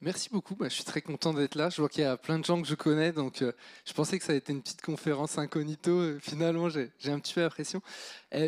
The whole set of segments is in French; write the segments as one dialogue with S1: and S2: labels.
S1: Merci beaucoup, je suis très content d'être là. Je vois qu'il y a plein de gens que je connais, donc je pensais que ça a été une petite conférence incognito. Finalement, j'ai un petit peu l'impression.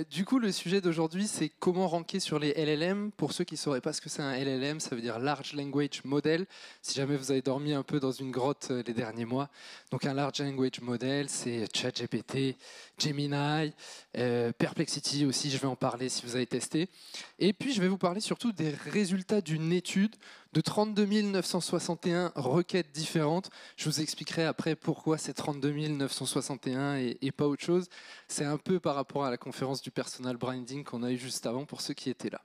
S1: Du coup, le sujet d'aujourd'hui, c'est comment ranker sur les LLM. Pour ceux qui ne sauraient pas ce que c'est un LLM, ça veut dire Large Language Model. Si jamais vous avez dormi un peu dans une grotte les derniers mois. Donc un Large Language Model, c'est ChatGPT, Gemini, Perplexity aussi, je vais en parler si vous avez testé. Et puis, je vais vous parler surtout des résultats d'une étude de 32 961 requêtes différentes. Je vous expliquerai après pourquoi c'est 32 961 et pas autre chose. C'est un peu par rapport à la conférence du personal branding qu'on a eu juste avant pour ceux qui étaient là.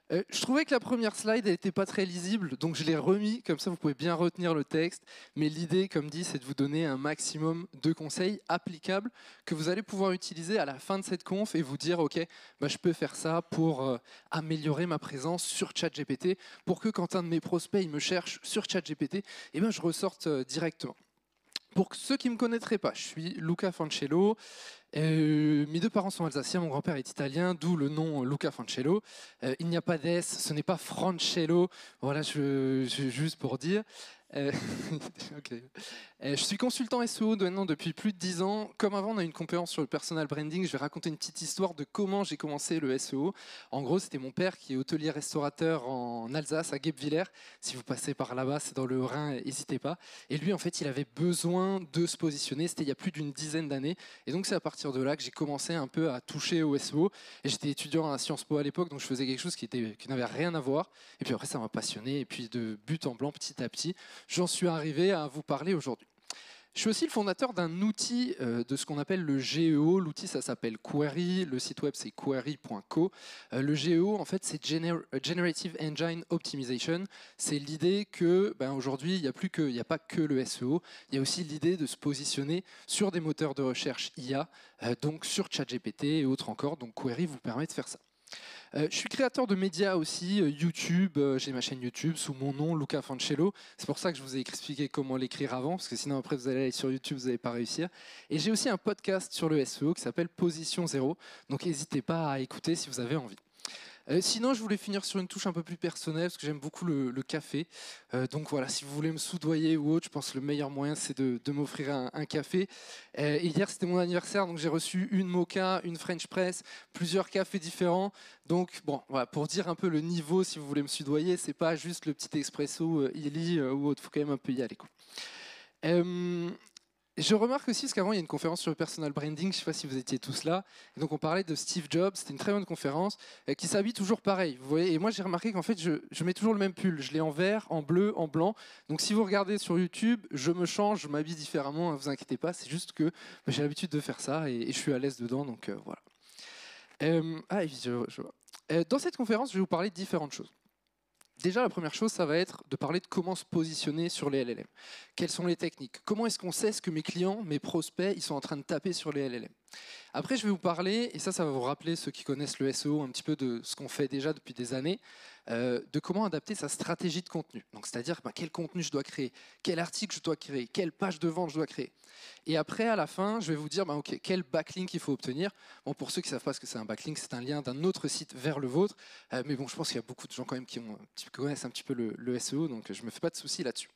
S1: Je trouvais que la première slide n'était pas très lisible, donc je l'ai remis, comme ça vous pouvez bien retenir le texte. Mais l'idée, comme dit, c'est de vous donner un maximum de conseils applicables que vous allez pouvoir utiliser à la fin de cette conf et vous dire, ok, je peux faire ça pour améliorer ma présence sur ChatGPT, pour que quand un de mes prospects il me cherche sur ChatGPT, je ressorte directement. Pour ceux qui ne me connaîtraient pas, je suis Luca Fancello. Mes deux parents sont alsaciens, mon grand-père est italien, d'où le nom Luca Fancello. Il n'y a pas d'S, ce n'est pas Francello, voilà, juste pour dire. Okay. Je suis consultant SEO maintenant depuis plus de 10 ans. Comme avant, on a une conférence sur le personal branding. Je vais raconter une petite histoire de comment j'ai commencé le SEO. En gros, c'était mon père qui est hôtelier-restaurateur en Alsace, à Guebwiller. Si vous passez par là-bas, c'est dans le Haut-Rhin, n'hésitez pas. Et lui, en fait, il avait besoin de se positionner. C'était il y a plus d'une dizaine d'années. Et donc, c'est à partir de là que j'ai commencé un peu à toucher au SEO. Et j'étais étudiant à Sciences Po à l'époque, donc je faisais quelque chose qui n'avait rien à voir. Et puis après, ça m'a passionné. Et puis, de but en blanc, petit à petit, j'en suis arrivé à vous parler aujourd'hui. Je suis aussi le fondateur d'un outil de ce qu'on appelle le GEO. L'outil, ça s'appelle Query. Le site web, c'est query.co. Le GEO, en fait, c'est Generative Engine Optimization. C'est l'idée que, aujourd'hui, il n'y a pas que le SEO. Il y a aussi l'idée de se positionner sur des moteurs de recherche IA, donc sur ChatGPT et autres encore. Donc Query vous permet de faire ça. Je suis créateur de médias aussi, YouTube, j'ai ma chaîne YouTube sous mon nom, Luca Fancello. C'est pour ça que je vous ai expliqué comment l'écrire avant, parce que sinon après vous allez aller sur YouTube, vous n'allez pas réussir. Et j'ai aussi un podcast sur le SEO qui s'appelle Position Zéro, donc n'hésitez pas à écouter si vous avez envie. Sinon, je voulais finir sur une touche un peu plus personnelle, parce que j'aime beaucoup le café. Donc voilà, si vous voulez me soudoyer ou autre, je pense que le meilleur moyen, c'est de m'offrir un café. Et hier, c'était mon anniversaire, donc j'ai reçu une mocha, une French press, plusieurs cafés différents. Donc bon, voilà, pour dire un peu le niveau, si vous voulez me soudoyer, c'est pas juste le petit expresso Illy ou autre, il faut quand même un peu y aller, quoi. Je remarque aussi, parce qu'avant il y a une conférence sur le personal branding, je ne sais pas si vous étiez tous là, et donc on parlait de Steve Jobs, c'était une très bonne conférence, qui s'habille toujours pareil, vous voyez, et moi j'ai remarqué qu'en fait je mets toujours le même pull, je l'ai en vert, en bleu, en blanc, donc si vous regardez sur YouTube, je me change, je m'habille différemment, ne vous inquiétez pas, c'est juste que j'ai l'habitude de faire ça, et je suis à l'aise dedans, donc voilà. Dans cette conférence, je vais vous parler de différentes choses. Déjà, la première chose, ça va être de parler de comment se positionner sur les LLM. Quelles sont les techniques? Comment est-ce qu'on sait ce que mes clients, mes prospects, ils sont en train de taper sur les LLM? Après, je vais vous parler, et ça va vous rappeler, ceux qui connaissent le SEO, un petit peu de ce qu'on fait déjà depuis des années, de comment adapter sa stratégie de contenu. Donc, c'est-à-dire quel contenu je dois créer, quel article je dois créer, quelle page de vente je dois créer. Et après, à la fin, je vais vous dire, ok, quel backlink il faut obtenir. Bon, pour ceux qui ne savent pas ce que c'est un backlink, c'est un lien d'un autre site vers le vôtre. Mais bon, je pense qu'il y a beaucoup de gens quand même qui connaissent un petit peu le SEO, donc je ne me fais pas de soucis là-dessus.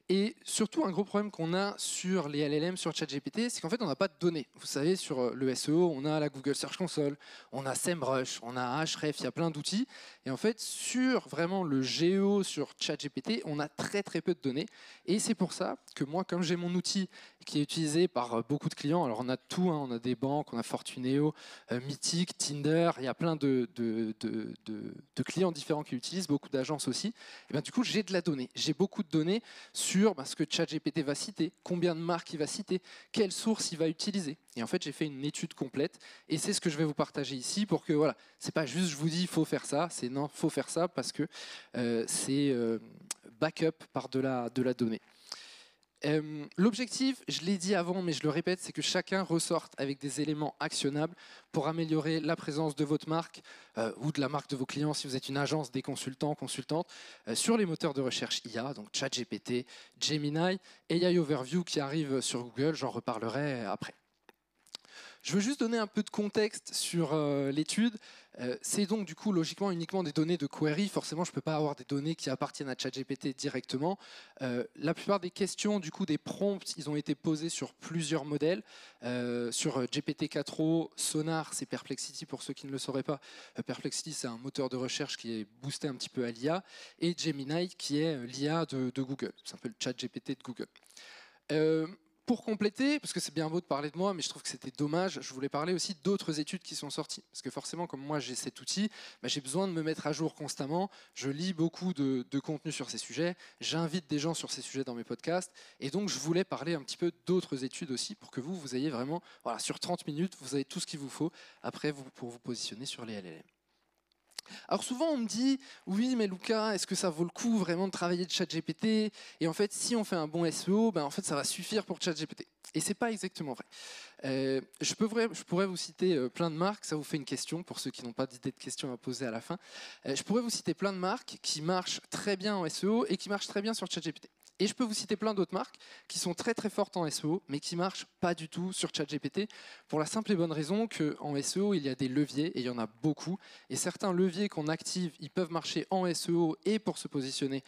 S1: Et surtout, un gros problème qu'on a sur les LLM, sur ChatGPT, c'est qu'en fait, on n'a pas de données. Vous savez, sur le SEO, on a la Google Search Console, on a SEMrush, on a Ahrefs, il y a plein d'outils. Et en fait, sur vraiment le Géo, sur ChatGPT, on a très très peu de données. Et c'est pour ça que moi, comme j'ai mon outil qui est utilisé par beaucoup de clients, alors on a tout, on a des banques, on a Fortuneo, Mythic, Tinder, il y a plein de clients différents qui l'utilisent, beaucoup d'agences aussi. Et bien, du coup, j'ai de la donnée. J'ai beaucoup de données sur ce que ChatGPT va citer, combien de marques il va citer, quelle source il va utiliser. Et en fait, j'ai fait une étude complète et c'est ce que je vais vous partager ici pour que, voilà, c'est pas juste je vous dis il faut faire ça, c'est non, il faut faire ça parce que c'est backup par de la donnée. L'objectif, je l'ai dit avant, mais je le répète, c'est que chacun ressorte avec des éléments actionnables pour améliorer la présence de votre marque ou de la marque de vos clients si vous êtes une agence, des consultants, consultantes, sur les moteurs de recherche IA, donc ChatGPT, Gemini, AI Overview qui arrive sur Google, j'en reparlerai après. Je veux juste donner un peu de contexte sur l'étude. C'est donc du coup logiquement uniquement des données de query. Forcément, je ne peux pas avoir des données qui appartiennent à ChatGPT directement. La plupart des questions, du coup, des prompts, ils ont été posés sur plusieurs modèles. Sur GPT-4o, Sonar, c'est Perplexity pour ceux qui ne le sauraient pas. Perplexity, c'est un moteur de recherche qui est boosté un petit peu à l'IA. Et Gemini, qui est l'IA de Google. C'est un peu le ChatGPT de Google. Pour compléter, parce que c'est bien beau de parler de moi, mais je trouve que c'était dommage, je voulais parler aussi d'autres études qui sont sorties. Parce que forcément, comme moi j'ai cet outil, j'ai besoin de me mettre à jour constamment. Je lis beaucoup de contenu sur ces sujets, j'invite des gens sur ces sujets dans mes podcasts, et donc je voulais parler un petit peu d'autres études aussi pour que vous ayez vraiment, voilà, sur 30 minutes, vous avez tout ce qu'il vous faut après pour vous positionner sur les LLM. Alors souvent on me dit, oui mais Lucas, est-ce que ça vaut le coup vraiment de travailler de ChatGPT? Et en fait, si on fait un bon SEO, en fait ça va suffire pour ChatGPT. Et c'est pas exactement vrai. Je pourrais vous citer plein de marques, ça vous fait une question pour ceux qui n'ont pas d'idée de questions à poser à la fin. Je pourrais vous citer plein de marques qui marchent très bien en SEO et qui marchent très bien sur ChatGPT. Et je peux vous citer plein d'autres marques qui sont très très fortes en SEO, mais qui marchent pas du tout sur ChatGPT, pour la simple et bonne raison qu'en SEO, il y a des leviers, et il y en a beaucoup. Et certains leviers qu'on active, ils peuvent marcher en SEO et pour se positionner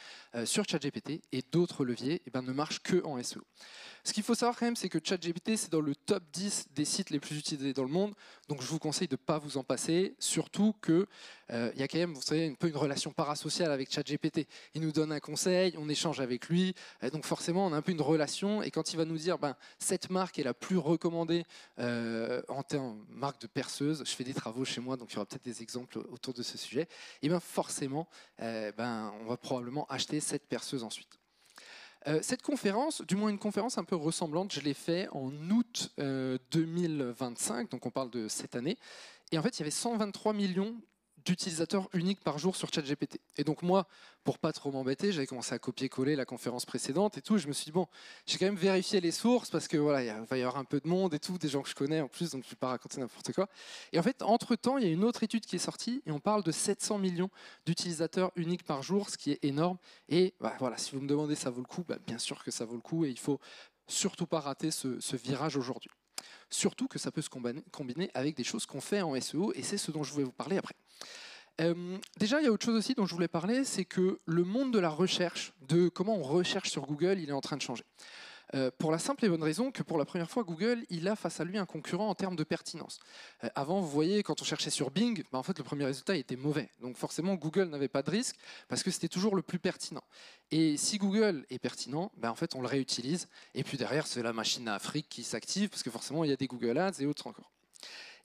S1: sur ChatGPT, et d'autres leviers ne marchent que en SEO. Ce qu'il faut savoir quand même, c'est que ChatGPT, c'est dans le top 10 des sites les plus utilisés dans le monde, donc je vous conseille de ne pas vous en passer, surtout qu'il y a quand même, vous savez, un peu une relation parasociale avec ChatGPT. Il nous donne un conseil, on échange avec lui, donc forcément on a un peu une relation, et quand il va nous dire cette marque est la plus recommandée en termes de marque de perceuse, je fais des travaux chez moi, donc il y aura peut-être des exemples autour de ce sujet, et bien forcément, on va probablement acheter cette perceuse ensuite. Cette conférence, du moins une conférence un peu ressemblante, je l'ai fait en août 2025, donc on parle de cette année. Et en fait, il y avait 123 millions d'utilisateurs uniques par jour sur ChatGPT. Et donc moi, pour pas trop m'embêter, j'avais commencé à copier-coller la conférence précédente et tout. Et je me suis dit, bon, j'ai quand même vérifié les sources parce que voilà, il va y avoir un peu de monde et tout, des gens que je connais en plus, donc je ne vais pas raconter n'importe quoi. Et en fait, entre-temps, il y a une autre étude qui est sortie et on parle de 700 millions d'utilisateurs uniques par jour, ce qui est énorme. Et voilà, si vous me demandez ça vaut le coup, bien sûr que ça vaut le coup et il faut surtout pas rater ce virage aujourd'hui. Surtout que ça peut se combiner avec des choses qu'on fait en SEO, et c'est ce dont je voulais vous parler après. Déjà, il y a autre chose aussi dont je voulais parler, c'est que le monde de la recherche, de comment on recherche sur Google, il est en train de changer. Pour la simple et bonne raison que pour la première fois, Google, il a face à lui un concurrent en termes de pertinence. Avant, vous voyez, quand on cherchait sur Bing, en fait, le premier résultat était mauvais. Donc forcément, Google n'avait pas de risque parce que c'était toujours le plus pertinent. Et si Google est pertinent, en fait, on le réutilise. Et puis derrière, c'est la machine à fric qui s'active parce que forcément, il y a des Google Ads et autres encore.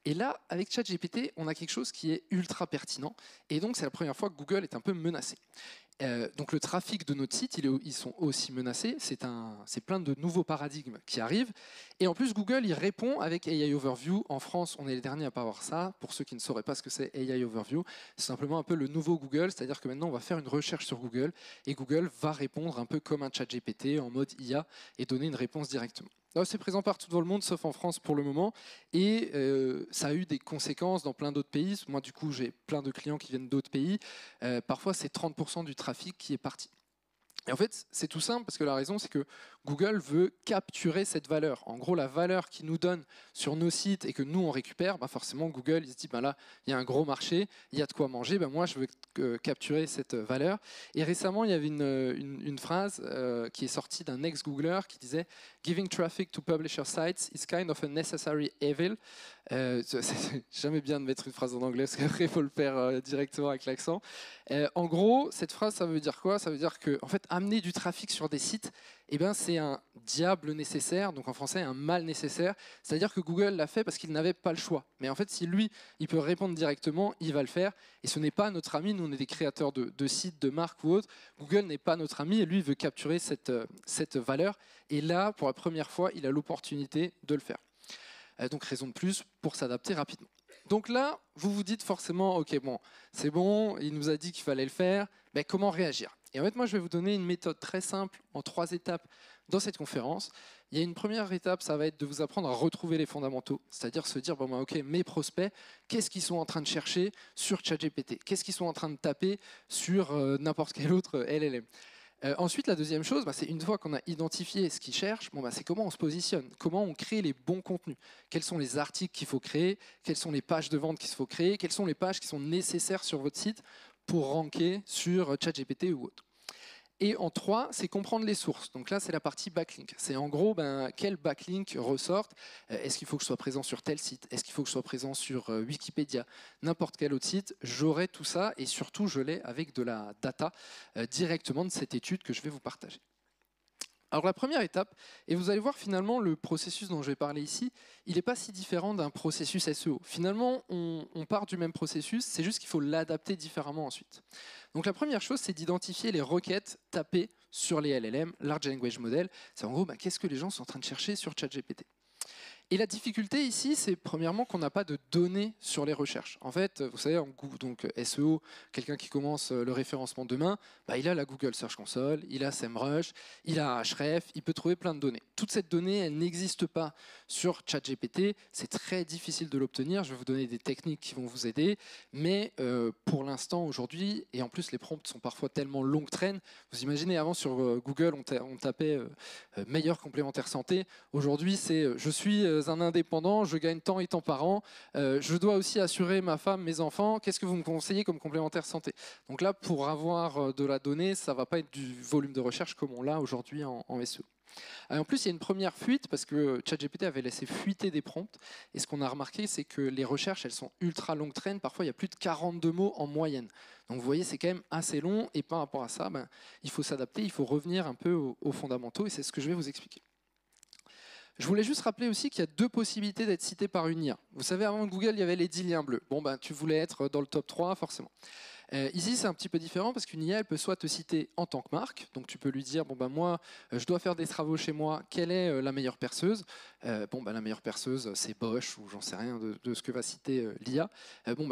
S1: Et là, avec ChatGPT, on a quelque chose qui est ultra pertinent. Et donc, c'est la première fois que Google est un peu menacé. Donc le trafic de notre site, ils sont aussi menacés. C'est plein de nouveaux paradigmes qui arrivent. Et en plus, Google, il répond avec AI Overview. En France, on est les derniers à pas avoir ça. Pour ceux qui ne sauraient pas ce que c'est AI Overview, c'est simplement un peu le nouveau Google. C'est-à-dire que maintenant, on va faire une recherche sur Google et Google va répondre un peu comme un ChatGPT en mode IA et donner une réponse directement. C'est présent partout dans le monde, sauf en France pour le moment. Et ça a eu des conséquences dans plein d'autres pays. Moi, du coup, j'ai plein de clients qui viennent d'autres pays. Parfois, c'est 30% du trafic qui est parti. Et en fait, c'est tout simple parce que la raison, c'est que Google veut capturer cette valeur. En gros, la valeur qu'il nous donne sur nos sites et que nous, on récupère, forcément, Google, il se dit, là, il y a un gros marché, il y a de quoi manger, moi, je veux capturer cette valeur. Et récemment, il y avait une phrase qui est sortie d'un ex-Googler qui disait « Giving traffic to publisher sites is kind of a necessary evil ». C'est jamais bien de mettre une phrase en anglais parce qu'après il faut le faire directement avec l'accent. En gros, cette phrase, ça veut dire quoi? Ça veut dire que en fait, amener du trafic sur des sites, c'est un diable nécessaire, donc en français un mal nécessaire. C'est-à-dire que Google l'a fait parce qu'il n'avait pas le choix. Mais en fait, si lui, il peut répondre directement, il va le faire. Et ce n'est pas notre ami. Nous, on est des créateurs de sites, de marques ou autres. Google n'est pas notre ami et lui, il veut capturer cette valeur. Et là, pour la première fois, il a l'opportunité de le faire. Donc raison de plus pour s'adapter rapidement. Donc là, vous vous dites forcément, ok, bon, c'est bon, il nous a dit qu'il fallait le faire, comment réagir? Et en fait, moi, je vais vous donner une méthode très simple en 3 étapes dans cette conférence. Il y a une première étape, ça va être de vous apprendre à retrouver les fondamentaux, c'est-à-dire se dire, ok, mes prospects, qu'est-ce qu'ils sont en train de chercher sur ChatGPT? Qu'est-ce qu'ils sont en train de taper sur n'importe quel autre LLM? Ensuite, la deuxième chose, c'est une fois qu'on a identifié ce qu'ils cherchent, c'est comment on se positionne, comment on crée les bons contenus, quels sont les articles qu'il faut créer, quelles sont les pages de vente qu'il faut créer, quelles sont les pages qui sont nécessaires sur votre site pour ranker sur ChatGPT ou autre. Et en 3, c'est comprendre les sources. Donc là, c'est la partie backlink. C'est en gros, quels backlinks ressortent. Est-ce qu'il faut que je sois présent sur tel site? Est-ce qu'il faut que je sois présent sur Wikipédia? N'importe quel autre site, j'aurai tout ça et surtout, je l'ai avec de la data directement de cette étude que je vais vous partager. Alors la première étape, et vous allez voir finalement le processus dont je vais parler ici, il n'est pas si différent d'un processus SEO. Finalement, on part du même processus, c'est juste qu'il faut l'adapter différemment ensuite. Donc la première chose, c'est d'identifier les requêtes tapées sur les LLM, Large Language Model. C'est en gros, qu'est-ce que les gens sont en train de chercher sur ChatGPT. Et la difficulté ici, c'est premièrement qu'on n'a pas de données sur les recherches. En fait, vous savez, en Google, donc SEO, quelqu'un qui commence le référencement demain, il a la Google Search Console, il a SEMrush, il a Ahrefs, il peut trouver plein de données. Toute cette donnée, elle n'existe pas sur ChatGPT, c'est très difficile de l'obtenir. Je vais vous donner des techniques qui vont vous aider, mais pour l'instant, aujourd'hui, et en plus les prompts sont parfois tellement longue traîne, vous imaginez avant sur Google, on tapait meilleur complémentaire santé, aujourd'hui c'est je suis un indépendant, je gagne tant et tant par an, je dois aussi assurer ma femme, mes enfants, qu'est-ce que vous me conseillez comme complémentaire santé? Donc là, pour avoir de la donnée, ça ne va pas être du volume de recherche comme on l'a aujourd'hui en SEO. Et en plus, il y a une première fuite parce que ChatGPT avait laissé fuiter des prompts. Et ce qu'on a remarqué, c'est que les recherches, elles sont ultra longue traîne. Parfois, il y a plus de 42 mots en moyenne. Donc vous voyez, c'est quand même assez long. Et par rapport à ça, il faut s'adapter, il faut revenir un peu aux fondamentaux. Et c'est ce que je vais vous expliquer. Je voulais juste rappeler aussi qu'il y a deux possibilités d'être cité par une IA. Vous savez, avant Google, il y avait les 10 liens bleus. Tu voulais être dans le top 3, forcément. Ici, c'est un petit peu différent parce qu'une IA, elle peut soit te citer en tant que marque, donc tu peux lui dire, moi, je dois faire des travaux chez moi, quelle est la meilleure perceuse? La meilleure perceuse, c'est Bosch, ou j'en sais rien de ce que va citer l'IA.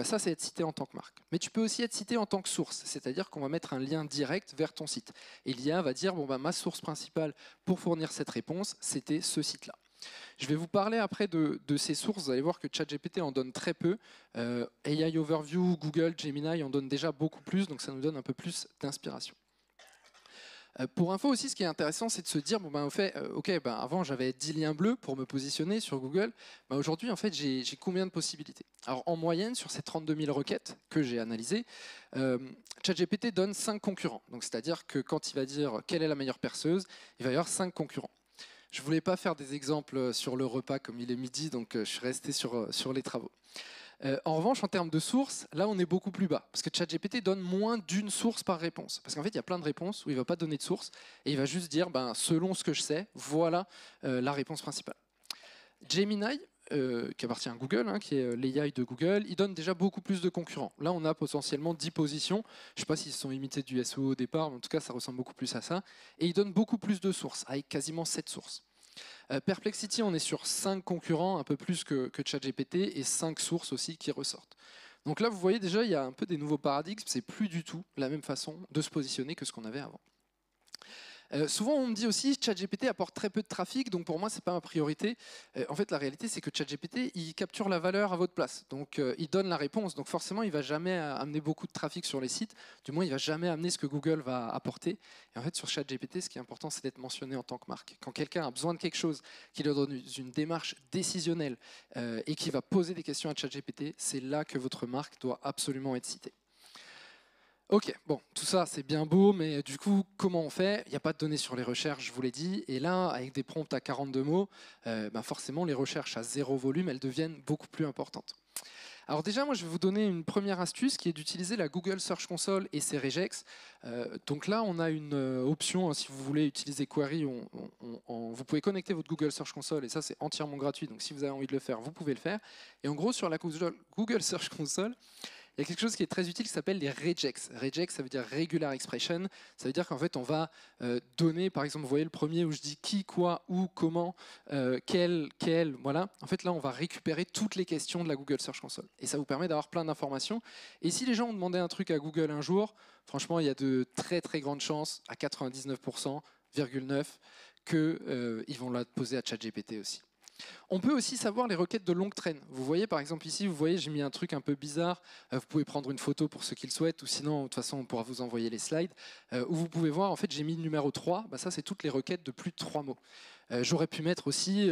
S1: Ça, c'est être cité en tant que marque. Mais tu peux aussi être cité en tant que source, c'est-à-dire qu'on va mettre un lien direct vers ton site. Et l'IA va dire, ma source principale pour fournir cette réponse, c'était ce site-là. Je vais vous parler après de ces sources. Vous allez voir que ChatGPT en donne très peu. AI Overview, Google, Gemini en donnent déjà beaucoup plus, donc ça nous donne un peu plus d'inspiration. Pour info aussi, ce qui est intéressant, c'est de se dire, au fait, avant j'avais 10 liens bleus pour me positionner sur Google. Aujourd'hui, en fait, j'ai combien de possibilités? Alors en moyenne, sur ces 32 000 requêtes que j'ai analysées, ChatGPT donne 5 concurrents. Donc c'est-à-dire que quand il va dire quelle est la meilleure perceuse, il va y avoir 5 concurrents. Je ne voulais pas faire des exemples sur le repas comme il est midi, donc je suis resté sur les travaux. En revanche, en termes de sources, là on est beaucoup plus bas, parce que ChatGPT donne moins d'une source par réponse. Parce qu'en fait, il y a plein de réponses où il ne va pas donner de source, et il va juste dire, selon ce que je sais, voilà la réponse principale. Gemini, qui appartient à Google, qui est l'AI de Google, il donne déjà beaucoup plus de concurrents. Là, on a potentiellement 10 positions. Je ne sais pas s'ils sont imités du SEO au départ, mais en tout cas, ça ressemble beaucoup plus à ça. Et il donne beaucoup plus de sources, avec quasiment 7 sources. Perplexity, on est sur 5 concurrents, un peu plus que ChatGPT, et 5 sources aussi qui ressortent. Donc là, vous voyez déjà, il y a un peu des nouveaux paradigmes. C'est plus du tout la même façon de se positionner que ce qu'on avait avant. Souvent, on me dit aussi que ChatGPT apporte très peu de trafic, donc pour moi, ce n'est pas ma priorité. En fait, la réalité, c'est que ChatGPT, il capture la valeur à votre place. Donc, il donne la réponse. Donc, forcément, il ne va jamais amener beaucoup de trafic sur les sites. Du moins, il ne va jamais amener ce que Google va apporter. Et en fait, sur ChatGPT, ce qui est important, c'est d'être mentionné en tant que marque. Quand quelqu'un a besoin de quelque chose, qui lui donne une démarche décisionnelle et qui va poser des questions à ChatGPT, c'est là que votre marque doit absolument être citée. Ok, tout ça c'est bien beau, mais du coup, comment on fait? Il n'y a pas de données sur les recherches, je vous l'ai dit, et là, avec des prompts à 42 mots, forcément, les recherches à 0 volume, elles deviennent beaucoup plus importantes. Alors déjà, moi, je vais vous donner une première astuce qui est d'utiliser la Google Search Console et ses regex. Donc là, on a une option, si vous voulez utiliser Query, vous pouvez connecter votre Google Search Console, et ça, c'est entièrement gratuit, donc si vous avez envie de le faire, vous pouvez le faire. Et en gros, sur la Google Search Console, il y a quelque chose qui est très utile qui s'appelle les regex. Regex, ça veut dire regular expression. Ça veut dire qu'en fait, on va donner, par exemple, vous voyez le premier où je dis qui, quoi, où, comment, quel, voilà. En fait, là, on va récupérer toutes les questions de la Google Search Console. Et ça vous permet d'avoir plein d'informations. Et si les gens ont demandé un truc à Google un jour, franchement, il y a de très, très grandes chances, à 99,9%, qu'ils vont la poser à ChatGPT aussi. On peut aussi savoir les requêtes de longue traîne. Vous voyez par exemple ici, vous voyez j'ai mis un truc un peu bizarre. Vous pouvez prendre une photo pour ceux qui le souhaitent, ou sinon de toute façon on pourra vous envoyer les slides. Où vous pouvez voir en fait j'ai mis le numéro 3, ça c'est toutes les requêtes de plus de 3 mots. J'aurais pu mettre aussi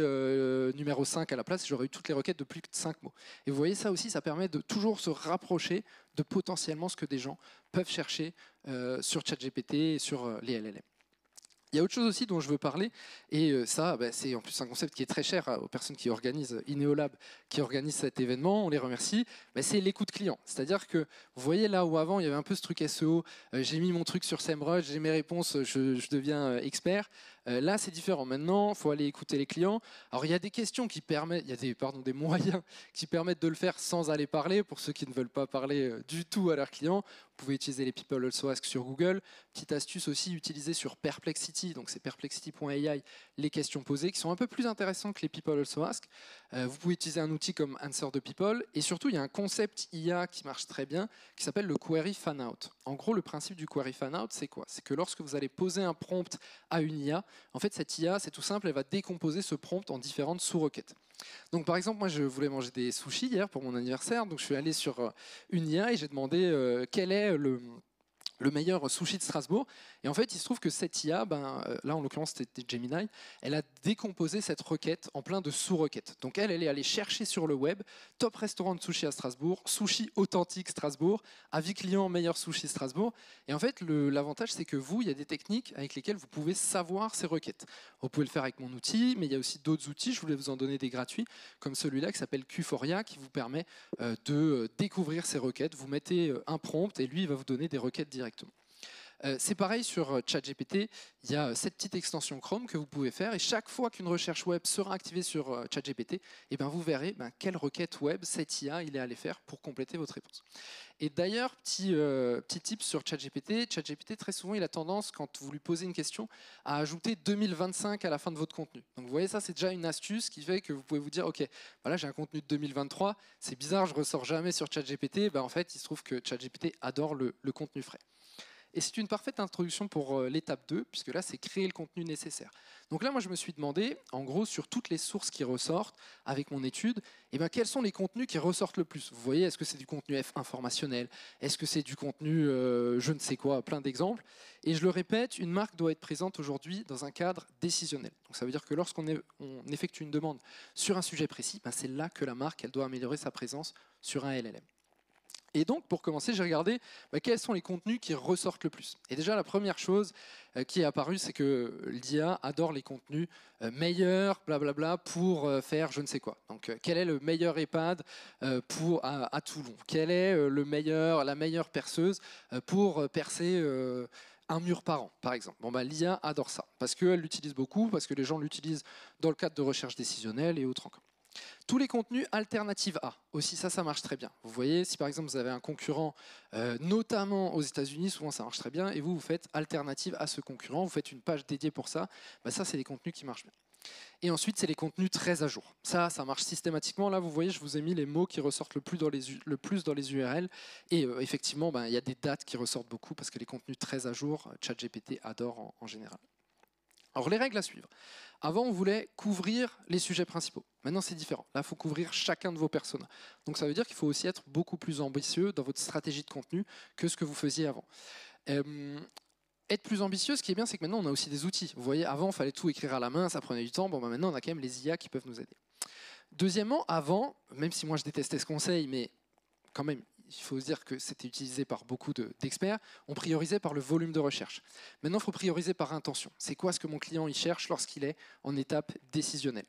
S1: numéro 5 à la place, j'aurais eu toutes les requêtes de plus de 5 mots. Et vous voyez ça aussi, ça permet de toujours se rapprocher de potentiellement ce que des gens peuvent chercher sur ChatGPT et sur les LLM. Il y a autre chose aussi dont je veux parler, et ça, c'est en plus un concept qui est très cher aux personnes qui organisent Ineolab, qui organisent cet événement, on les remercie, c'est l'écoute client. C'est-à-dire que vous voyez là où avant il y avait un peu ce truc SEO, j'ai mis mon truc sur SEMrush, j'ai mes réponses, je deviens expert. Là c'est différent, maintenant il faut aller écouter les clients. Alors il y a des questions qui permettent, il y a des moyens qui permettent de le faire sans aller parler, pour ceux qui ne veulent pas parler du tout à leurs clients. Vous pouvez utiliser les People Also Ask sur Google. Petite astuce aussi, utilisée sur Perplexity, donc c'est perplexity.ai, les questions posées, qui sont un peu plus intéressantes que les People Also Ask. Vous pouvez utiliser un outil comme Answer the People, et surtout il y a un concept IA qui marche très bien, qui s'appelle le Query Fanout. En gros, le principe du Query Fanout, c'est quoi? C'est que lorsque vous allez poser un prompt à une IA, en fait cette IA, c'est tout simple, elle va décomposer ce prompt en différentes sous-requêtes. Donc par exemple, moi je voulais manger des sushis hier pour mon anniversaire, donc je suis allé sur une IA et j'ai demandé quel est le meilleur sushi de Strasbourg. Et en fait, il se trouve que cette IA, là en l'occurrence c'était Gemini, elle a décomposé cette requête en plein de sous-requêtes. Donc elle est allée chercher sur le web, top restaurant de sushi à Strasbourg, sushi authentique Strasbourg, avis client meilleur sushi Strasbourg. Et en fait, l'avantage c'est que vous, il y a des techniques avec lesquelles vous pouvez savoir ces requêtes. Vous pouvez le faire avec mon outil, mais il y a aussi d'autres outils, je voulais vous en donner des gratuits, comme celui-là qui s'appelle Qforia, qui vous permet de découvrir ces requêtes. Vous mettez un prompt et lui, il va vous donner des requêtes directement. C'est pareil sur ChatGPT, il y a cette petite extension Chrome que vous pouvez faire, et chaque fois qu'une recherche web sera activée sur ChatGPT, vous verrez quelle requête web cette IA il est allé faire pour compléter votre réponse. Et d'ailleurs, petit tip sur ChatGPT, ChatGPT très souvent il a tendance, quand vous lui posez une question, à ajouter 2025 à la fin de votre contenu. Donc vous voyez, ça c'est déjà une astuce qui fait que vous pouvez vous dire, ok, voilà, j'ai un contenu de 2023, c'est bizarre, je ressors jamais sur ChatGPT. En fait, il se trouve que ChatGPT adore le contenu frais. Et c'est une parfaite introduction pour l'étape 2, puisque là, c'est créer le contenu nécessaire. Donc là, moi, je me suis demandé, en gros, sur toutes les sources qui ressortent avec mon étude, quels sont les contenus qui ressortent le plus? Vous voyez, est-ce que c'est du contenu informationnel? Est-ce que c'est du contenu je ne sais quoi? Plein d'exemples. Et je le répète, une marque doit être présente aujourd'hui dans un cadre décisionnel. Donc ça veut dire que lorsqu'on effectue une demande sur un sujet précis, c'est là que la marque elle doit améliorer sa présence sur un LLM. Et donc, pour commencer, j'ai regardé quels sont les contenus qui ressortent le plus. Et déjà, la première chose qui est apparue, c'est que l'IA adore les contenus meilleurs, blablabla, pour faire je ne sais quoi. Donc, quel est le meilleur EHPAD à Toulon? Quelle est la meilleure perceuse pour percer un mur par an, par exemple? L'IA adore ça, parce qu'elle l'utilise beaucoup, parce que les gens l'utilisent dans le cadre de recherche décisionnelle et autres encore. Tous les contenus alternatives A, aussi ça marche très bien. Vous voyez, si par exemple vous avez un concurrent, notamment aux États-Unis, souvent ça marche très bien, et vous faites alternative à ce concurrent, vous faites une page dédiée pour ça, ça c'est des contenus qui marchent bien. Et ensuite, c'est les contenus très à jour. Ça marche systématiquement. Là, vous voyez, je vous ai mis les mots qui ressortent le plus dans les URL. Et effectivement, il y a des dates qui ressortent beaucoup parce que les contenus très à jour, ChatGPT adore en général. Alors, les règles à suivre. Avant, on voulait couvrir les sujets principaux. Maintenant, c'est différent. Là, il faut couvrir chacun de vos personas. Donc, ça veut dire qu'il faut aussi être beaucoup plus ambitieux dans votre stratégie de contenu que ce que vous faisiez avant. Être plus ambitieux, ce qui est bien, c'est que maintenant, on a aussi des outils. Vous voyez, avant, il fallait tout écrire à la main, ça prenait du temps. Maintenant, on a quand même les IA qui peuvent nous aider. Deuxièmement, avant, même si moi, je détestais ce conseil, mais quand même, il faut se dire que c'était utilisé par beaucoup d'experts, on priorisait par le volume de recherche. Maintenant, il faut prioriser par intention. C'est quoi ce que mon client y cherche lorsqu'il est en étape décisionnelle?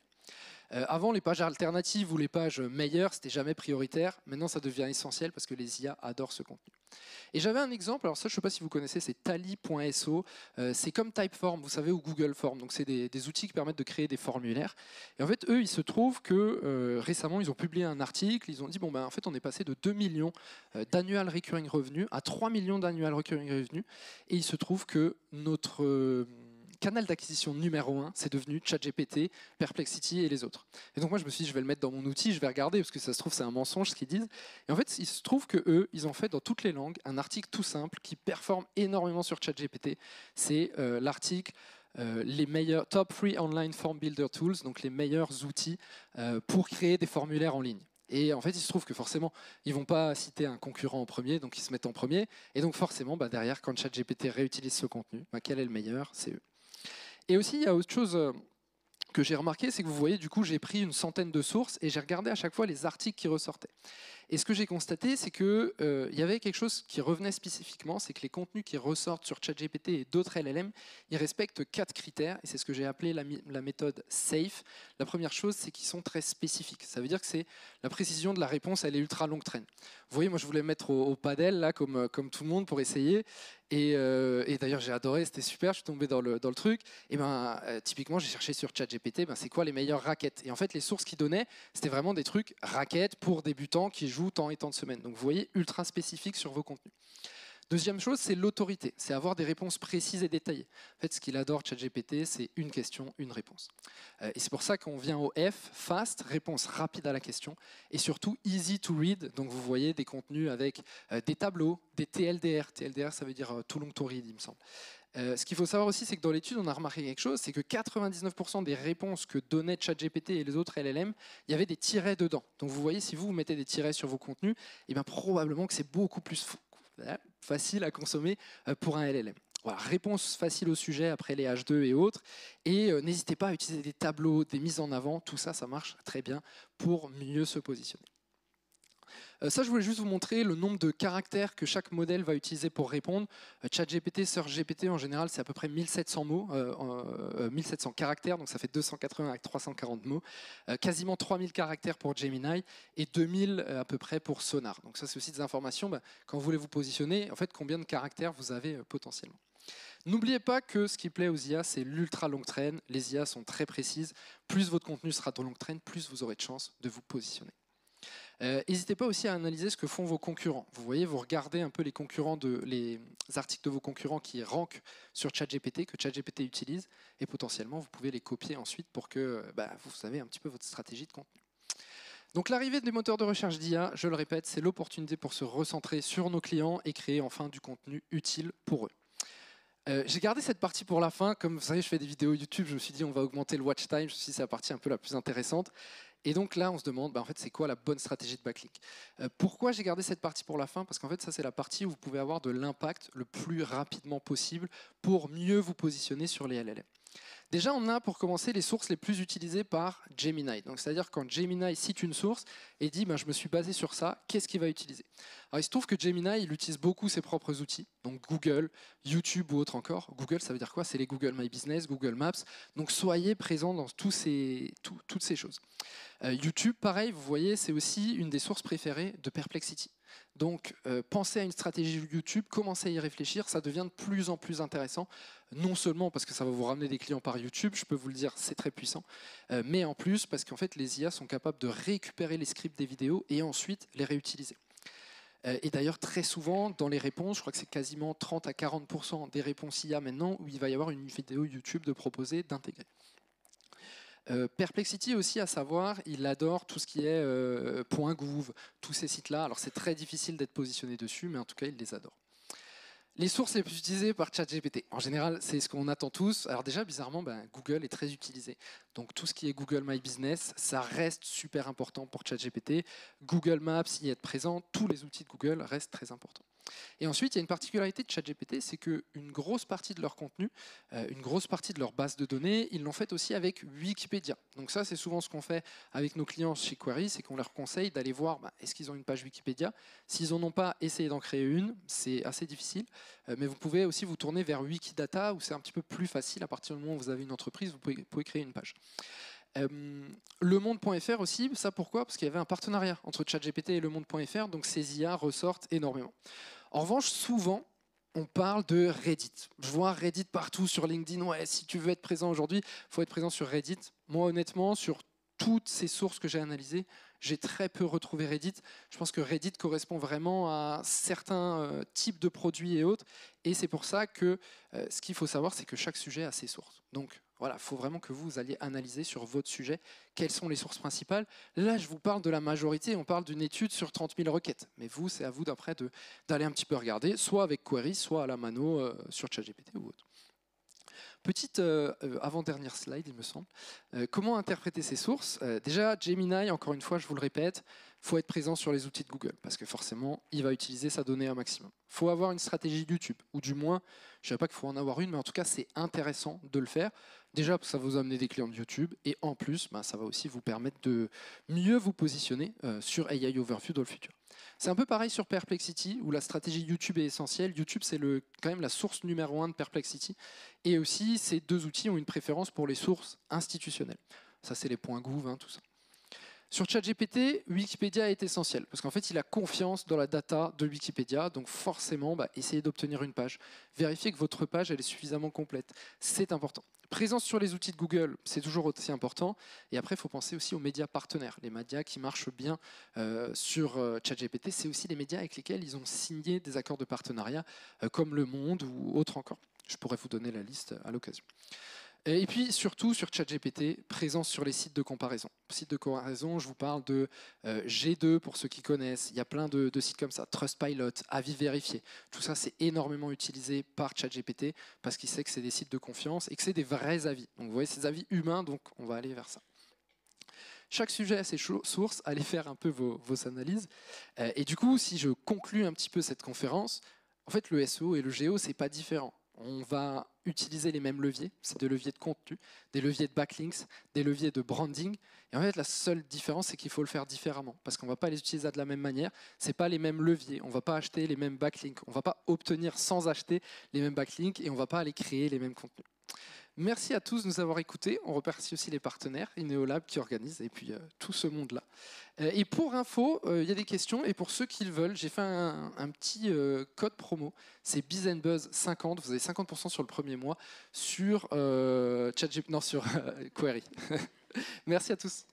S1: Avant, les pages alternatives ou les pages meilleures, c'était jamais prioritaire. Maintenant, ça devient essentiel parce que les IA adorent ce contenu. Et j'avais un exemple, alors ça, je ne sais pas si vous connaissez, c'est tally.so. C'est comme Typeform, vous savez, ou Google Form. Donc, c'est des outils qui permettent de créer des formulaires. Et en fait, eux, il se trouve que récemment, ils ont publié un article. Ils ont dit, en fait, on est passé de 2 millions d'annual recurring revenus à 3 millions d'annual recurring revenus. Et il se trouve que notre canal d'acquisition numéro 1, c'est devenu ChatGPT, Perplexity et les autres. Et donc moi, je me suis dit, je vais le mettre dans mon outil, je vais regarder, parce que ça se trouve, c'est un mensonge ce qu'ils disent. Et en fait, il se trouve que eux, ils ont fait dans toutes les langues un article tout simple qui performe énormément sur ChatGPT. C'est l'article les meilleurs top 3 online form builder tools, donc les meilleurs outils pour créer des formulaires en ligne. Et en fait, il se trouve que forcément, ils ne vont pas citer un concurrent en premier, donc ils se mettent en premier. Et donc forcément, derrière, quand ChatGPT réutilise ce contenu, quel est le meilleur? C'est eux. Et aussi, il y a autre chose que j'ai remarqué, c'est que vous voyez, du coup, j'ai pris une centaine de sources et j'ai regardé à chaque fois les articles qui ressortaient. Et ce que j'ai constaté, c'est qu'il y avait quelque chose qui revenait spécifiquement, c'est que les contenus qui ressortent sur ChatGPT et d'autres LLM, ils respectent 4 critères, et c'est ce que j'ai appelé la méthode SAFE. La première chose, c'est qu'ils sont très spécifiques. Ça veut dire que c'est la précision de la réponse, elle est ultra longue traîne. Vous voyez, moi je voulais me mettre au padel, là, comme tout le monde, pour essayer. Et d'ailleurs, j'ai adoré, c'était super, je suis tombé dans le truc. Et typiquement, j'ai cherché sur ChatGPT, c'est quoi les meilleures raquettes? Et en fait, les sources qu'ils donnaient, c'était vraiment des trucs raquettes pour débutants qui jouent tant et tant de semaines. Donc vous voyez, ultra spécifique sur vos contenus. Deuxième chose, c'est l'autorité, c'est avoir des réponses précises et détaillées. En fait, ce qu'il adore ChatGPT, c'est une question, une réponse. Et c'est pour ça qu'on vient au F, fast, réponse rapide à la question, et surtout easy to read. Donc vous voyez des contenus avec des tableaux, des TLDR. TLDR, ça veut dire too long to read, il me semble. Ce qu'il faut savoir aussi, c'est que dans l'étude, on a remarqué quelque chose, c'est que 99% des réponses que donnaient ChatGPT et les autres LLM, il y avait des tirets dedans. Donc vous voyez, si vous mettez des tirets sur vos contenus, probablement que c'est beaucoup plus facile à consommer pour un LLM. Voilà, réponse facile au sujet après les H2 et autres. Et n'hésitez pas à utiliser des tableaux, des mises en avant, tout ça, ça marche très bien pour mieux se positionner. Ça, je voulais juste vous montrer le nombre de caractères que chaque modèle va utiliser pour répondre. ChatGPT, SearchGPT, en général, c'est à peu près 1700 mots, 1700 caractères, donc ça fait 280 avec 340 mots. Quasiment 3000 caractères pour Gemini et 2000 à peu près pour Sonar. Donc ça, c'est aussi des informations, quand vous voulez vous positionner, en fait, combien de caractères vous avez potentiellement. N'oubliez pas que ce qui plaît aux IA, c'est l'ultra longue traîne. Les IA sont très précises. Plus votre contenu sera de longue traîne, plus vous aurez de chances de vous positionner. N'hésitez pas aussi à analyser ce que font vos concurrents. Vous voyez, vous regardez un peu les articles de vos concurrents qui rankent sur ChatGPT, que ChatGPT utilise, et potentiellement, vous pouvez les copier ensuite pour que vous savez un petit peu votre stratégie de contenu. Donc l'arrivée des moteurs de recherche d'IA, je le répète, c'est l'opportunité pour se recentrer sur nos clients et créer enfin du contenu utile pour eux. J'ai gardé cette partie pour la fin. Comme vous savez, je fais des vidéos YouTube, je me suis dit on va augmenter le watch time, je me suis dit c'est la partie un peu la plus intéressante. Et donc là, on se demande, en fait, c'est quoi la bonne stratégie de backlink? Pourquoi j'ai gardé cette partie pour la fin? Parce qu'en fait, ça, c'est la partie où vous pouvez avoir de l'impact le plus rapidement possible pour mieux vous positionner sur les LLM. Déjà, on a pour commencer les sources les plus utilisées par Gemini. Donc, c'est-à-dire quand Gemini cite une source et dit je me suis basé sur ça, qu'est-ce qu'il va utiliser? Alors, il se trouve que Gemini, il utilise beaucoup ses propres outils, donc Google, YouTube ou autre encore. Google, ça veut dire quoi? C'est les Google My Business, Google Maps. Donc, soyez présents dans toutes ces choses. YouTube, pareil, vous voyez, c'est aussi une des sources préférées de Perplexity. Donc, pensez à une stratégie YouTube, commencez à y réfléchir, ça devient de plus en plus intéressant, non seulement parce que ça va vous ramener des clients par YouTube, je peux vous le dire, c'est très puissant, mais en plus parce qu'en fait, les IA sont capables de récupérer les scripts des vidéos et ensuite les réutiliser. Et d'ailleurs, très souvent, dans les réponses, je crois que c'est quasiment 30 à 40% des réponses IA maintenant, où il va y avoir une vidéo YouTube de proposer, d'intégrer. Perplexity aussi, à savoir, il adore tout ce qui est .gouv, tous ces sites-là. Alors c'est très difficile d'être positionné dessus, mais en tout cas, il les adore. Les sources les plus utilisées par ChatGPT, en général, c'est ce qu'on attend tous. Alors déjà, bizarrement, Google est très utilisé. Donc tout ce qui est Google My Business, ça reste super important pour ChatGPT. Google Maps y est présent, tous les outils de Google restent très importants. Et ensuite, il y a une particularité de ChatGPT, c'est qu'une grosse partie de leur contenu, une grosse partie de leur base de données, ils l'ont fait aussi avec Wikipédia. Donc ça, c'est souvent ce qu'on fait avec nos clients chez Query, c'est qu'on leur conseille d'aller voir est-ce qu'ils ont une page Wikipédia. S'ils n'en ont pas, essayez d'en créer une, c'est assez difficile. Mais vous pouvez aussi vous tourner vers Wikidata, où c'est un petit peu plus facile. À partir du moment où vous avez une entreprise, vous pouvez créer une page. Lemonde.fr aussi, ça pourquoi? Parce qu'il y avait un partenariat entre ChatGPT et Lemonde.fr, donc ces IA ressortent énormément. En revanche, souvent, on parle de Reddit. Je vois Reddit partout sur LinkedIn. Ouais, si tu veux être présent aujourd'hui, il faut être présent sur Reddit. Moi, honnêtement, sur toutes ces sources que j'ai analysées, j'ai très peu retrouvé Reddit. Je pense que Reddit correspond vraiment à certains types de produits et autres. Et c'est pour ça que ce qu'il faut savoir, c'est que chaque sujet a ses sources. Donc voilà, il faut vraiment que vous alliez analyser sur votre sujet quelles sont les sources principales. Là, je vous parle de la majorité, on parle d'une étude sur 30 000 requêtes. Mais vous, c'est à vous d'après d'aller un petit peu regarder, soit avec Query, soit à la mano sur ChatGPT ou autre. Petite avant-dernière slide, il me semble. Comment interpréter ces sources? Déjà, Gemini, encore une fois, je vous le répète, il faut être présent sur les outils de Google, parce que forcément, il va utiliser sa donnée un maximum. Il faut avoir une stratégie YouTube, ou du moins, je ne dirais pas qu'il faut en avoir une, mais en tout cas, c'est intéressant de le faire. Déjà, ça va vous amener des clients de YouTube, et en plus, ça va aussi vous permettre de mieux vous positionner sur AI Overview dans le futur. C'est un peu pareil sur Perplexity, où la stratégie YouTube est essentielle. YouTube, c'est quand même la source numéro 1 de Perplexity. Et aussi, ces deux outils ont une préférence pour les sources institutionnelles. Ça, c'est les points gouv, tout ça. Sur ChatGPT, Wikipédia est essentiel, parce qu'en fait, il a confiance dans la data de Wikipédia, donc forcément, essayez d'obtenir une page. Vérifiez que votre page elle est suffisamment complète. C'est important. Présence sur les outils de Google, c'est toujours aussi important. Et après, il faut penser aussi aux médias partenaires. Les médias qui marchent bien sur ChatGPT, c'est aussi les médias avec lesquels ils ont signé des accords de partenariat, comme Le Monde ou autres encore. Je pourrais vous donner la liste à l'occasion. Et puis surtout sur ChatGPT, présence sur les sites de comparaison. Sites de comparaison, je vous parle de G2 pour ceux qui connaissent. Il y a plein de sites comme ça, Trustpilot, Avis Vérifié. Tout ça, c'est énormément utilisé par ChatGPT parce qu'il sait que c'est des sites de confiance et que c'est des vrais avis. Donc vous voyez, ces avis humains, donc on va aller vers ça. Chaque sujet a ses sources, allez faire un peu vos analyses. Et du coup, si je conclue un petit peu cette conférence, en fait, le SEO et le GEO, c'est pas différent. On va utiliser les mêmes leviers, c'est des leviers de contenu, des leviers de backlinks, des leviers de branding. Et en fait, la seule différence, c'est qu'il faut le faire différemment, parce qu'on ne va pas les utiliser de la même manière. Ce n'est pas les mêmes leviers, on ne va pas acheter les mêmes backlinks, on ne va pas obtenir sans acheter les mêmes backlinks, et on ne va pas aller créer les mêmes contenus. Merci à tous de nous avoir écoutés. On remercie aussi les partenaires, Ineolab qui organise, et puis tout ce monde-là. Et pour info, il y a des questions, et pour ceux qui le veulent, j'ai fait un petit code promo. C'est BizNBuzz 50, vous avez 50% sur le premier mois sur sur Query. Merci à tous.